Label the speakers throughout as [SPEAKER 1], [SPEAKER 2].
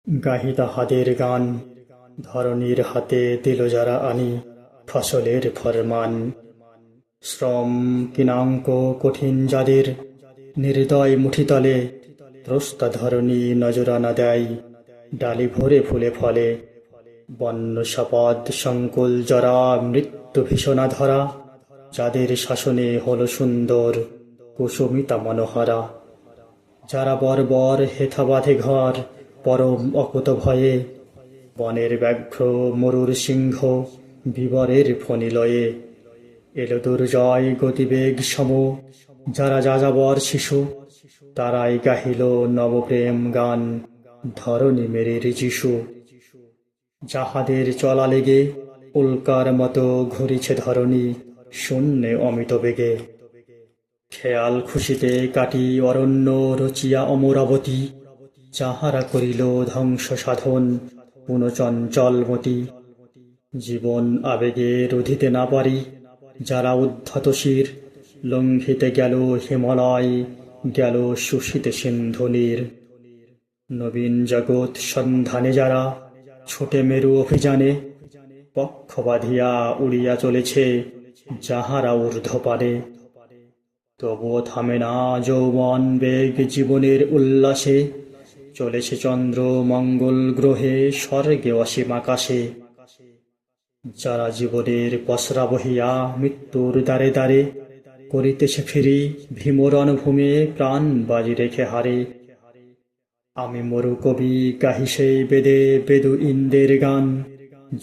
[SPEAKER 1] গাহি তাহাদের গান, ধরণীর হাতে দিল যারা আনি ফসলের ফরমান। শ্রম কিনাঙ্ক কঠিন যাদের, নির্দয় মুঠিতলে ত্রস্তা ধরণী নজরানা দেয় ডালি ভরে ফুলে ফলে। বন্য শপথ সংকুল জরা মৃত্যু ভীষণা ধরা, যাদের শাসনে হলো সুন্দর কুসুমিতা মনোহরা। যারা বর্বর হেথা বাঁধে ঘর পরম অকুত ভয়ে, বনের ব্যাঘ্র মরুর সিংহ বিবরের ফণিলয়ে। এলো দুর্জয় গতিবেগ সম, যারা যাযাবর শিশু তারাই গাহিল নবপ্রেম গান ধরণী মেরির যিশু। যাহাদের চলা লেগে উল্কার মতো ঘুরিছে ধরণী শূন্যে অমিত বেগে। খেয়াল খুশিতে কাটি অরণ্য রচিয়া অমরাবতী, যাহারা করিল ধ্বংস সাধন পুনচঞ্চলমতি। জীবন আবেগে রুধিতে না পারি যারা উদ্ধত শির, লঙ্ঘিতে গেল হিমালয় গেল শুষিতে সিন্ধু নীর। নবীন জগৎ সন্ধানে যারা ছোটে মেরু অভিযানে, পক্ষ বাঁধিয়া উড়িয়া চলেছে যাহারা ঊর্ধ্বপানে। তবুও থামে না যৌবন বেগ জীবনের উল্লাসে, চলেছে চন্দ্র মঙ্গল গ্রহে স্বর্গে অসীম আকাশে। যারা জীবনের পসরা বহিয়া মৃত্যুর দ্বারে দ্বারে, করিতেছে ফিরি ভীমর রণভূমে প্রাণ বাজি রেখে হারে। আমি মরু কবি গাহি সেই বেদে বেদু ইন্দের গান,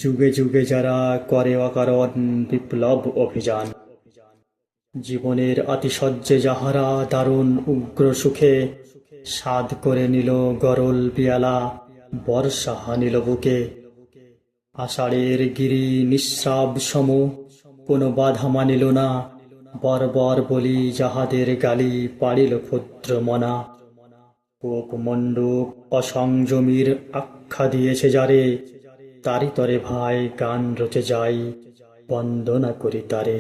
[SPEAKER 1] যুগে যুগে যারা করে অকারণ বিপ্লব অভিযান। জীবনের আতিশয্যে যাহারা দারুণ উগ্র সুখে, সাধ করে নিল গরল পিয়ালা বর্ষা হানিল বুকে। আষাঢ়ের গিরি নিঃস্রাব সম কোনো বাধা মানিল না, বর্বর বলি যাহাদের গালি পাড়িল ক্ষুদ্র মনা। কোপ মণ্ডুক অসংযমীর আখ্যা দিয়েছে যারে, তারি তরে ভাই গান রচে যাই বন্দনা করি তারে।